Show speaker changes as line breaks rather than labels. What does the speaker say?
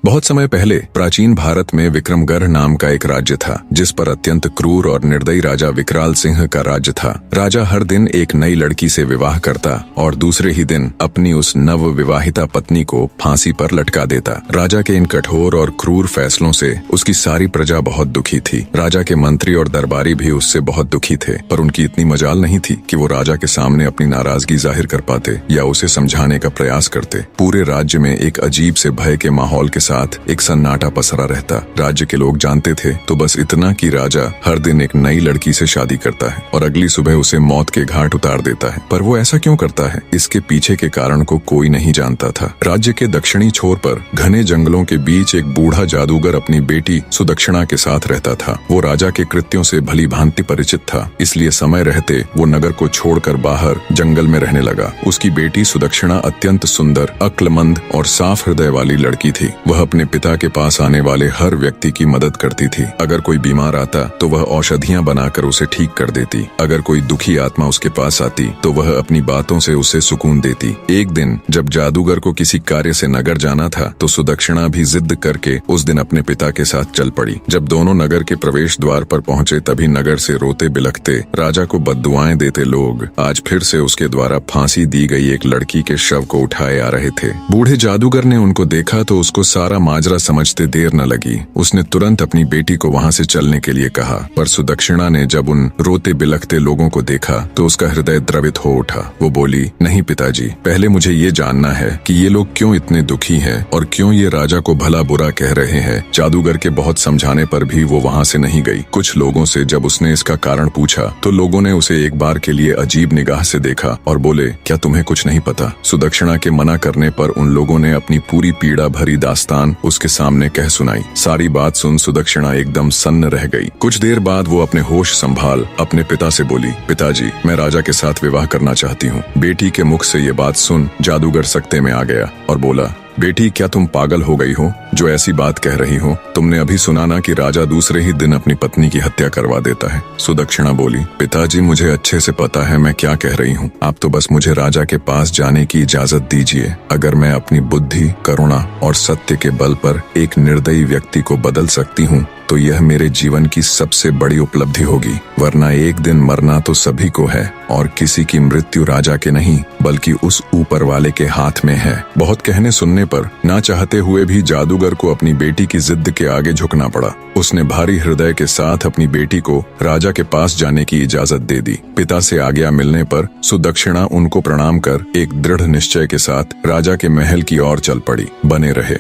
बहुत समय पहले प्राचीन भारत में विक्रमगढ़ नाम का एक राज्य था, जिस पर अत्यंत क्रूर और निर्दयी राजा विकराल सिंह का राज्य था। राजा हर दिन एक नई लड़की से विवाह करता और दूसरे ही दिन अपनी उस नव विवाहिता पत्नी को फांसी पर लटका देता। राजा के इन कठोर और क्रूर फैसलों से उसकी सारी प्रजा बहुत दुखी थी। राजा के मंत्री और दरबारी भी उससे बहुत दुखी थे, पर उनकी इतनी मजाल नहीं थी कि वो राजा के सामने अपनी नाराजगी जाहिर कर पाते या उसे समझाने का प्रयास करते। पूरे राज्य में एक अजीब से भय के माहौल के साथ एक सन्नाटा पसरा रहता। राज्य के लोग जानते थे तो बस इतना कि राजा हर दिन एक नई लड़की से शादी करता है और अगली सुबह उसे मौत के घाट उतार देता है। पर वो ऐसा क्यों करता है, इसके पीछे के कारण को कोई नहीं जानता था। राज्य के दक्षिणी छोर पर घने जंगलों के बीच एक बूढ़ा जादूगर अपनी बेटी सुदक्षिणा के साथ रहता था। वो राजा के कृत्यों से भली भांति परिचित था, इसलिए समय रहते वो नगर को छोड़कर बाहर जंगल में रहने लगा। उसकी बेटी सुदक्षिणा अत्यंत सुंदर, अक्लमंद और साफ हृदय वाली लड़की थी। वह अपने पिता के पास आने वाले हर व्यक्ति की मदद करती थी। अगर कोई बीमार आता तो वह औषधियां बनाकर उसे ठीक कर देती। अगर कोई दुखी आत्मा उसके पास आती तो वह अपनी बातों से उसे सुकून देती। एक दिन जब जादूगर को किसी कार्य से नगर जाना था तो सुदक्षिणा भी जिद करके उस दिन अपने पिता के साथ चल पड़ी। जब दोनों नगर के प्रवेश द्वार पर पहुंचे तभी नगर से रोते बिलखते राजा को बद्दुआएं देते लोग आज फिर से उसके द्वारा फांसी दी गई एक लड़की के शव को उठाए आ रहे थे। बूढ़े जादूगर ने उनको देखा तो उसको सारा माजरा समझते देर न लगी। उसने तुरंत अपनी बेटी को वहां से चलने के लिए कहा, पर सुदक्षिणा ने जब उन रोते बिलखते लोगों को देखा तो उसका हृदय द्रवित हो उठा। वो बोली, नहीं पिताजी, पहले मुझे ये जानना है कि ये लोग क्यों इतने दुखी हैं और क्यों ये राजा को भला बुरा कह रहे हैं। जादूगर के बहुत समझाने पर भी वो वहां से नहीं गई। कुछ लोगों से जब उसने इसका कारण पूछा तो लोगों ने उसे एक बार के लिए अजीब निगाह से देखा और बोले, क्या तुम्हें कुछ नहीं पता? सुदक्षिणा के मना करने पर उन लोगों ने अपनी पूरी पीड़ा भरी दास्तान उसके सामने कह सुनाई। सारी बात सुन सुदक्षिणा एकदम सन्न रह गई। कुछ देर बाद वो अपने होश संभाल अपने पिता से बोली, पिताजी, मैं राजा के साथ विवाह करना चाहती हूँ। बेटी के मुख से ये बात सुन जादूगर सकते में आ गया और बोला, बेटी, क्या तुम पागल हो गई हो जो ऐसी बात कह रही हो? तुमने अभी सुना ना कि राजा दूसरे ही दिन अपनी पत्नी की हत्या करवा देता है। सुदक्षिणा बोली, पिताजी, मुझे अच्छे से पता है मैं क्या कह रही हूँ। आप तो बस मुझे राजा के पास जाने की इजाजत दीजिए। अगर मैं अपनी बुद्धि, करुणा और सत्य के बल पर एक निर्दयी व्यक्ति को बदल सकती हूँ तो यह मेरे जीवन की सबसे बड़ी उपलब्धि होगी। वरना एक दिन मरना तो सभी को है और किसी की मृत्यु राजा के नहीं बल्कि उस ऊपर वाले के हाथ में है। बहुत कहने सुनने पर ना चाहते हुए भी जादूगर को अपनी बेटी की जिद के आगे झुकना पड़ा। उसने भारी हृदय के साथ अपनी बेटी को राजा के पास जाने की इजाजत दे दी। पिता से आज्ञा मिलने पर सुदक्षिणा उनको प्रणाम कर एक दृढ़ निश्चय के साथ राजा के महल की ओर चल पड़ी। बने रहे।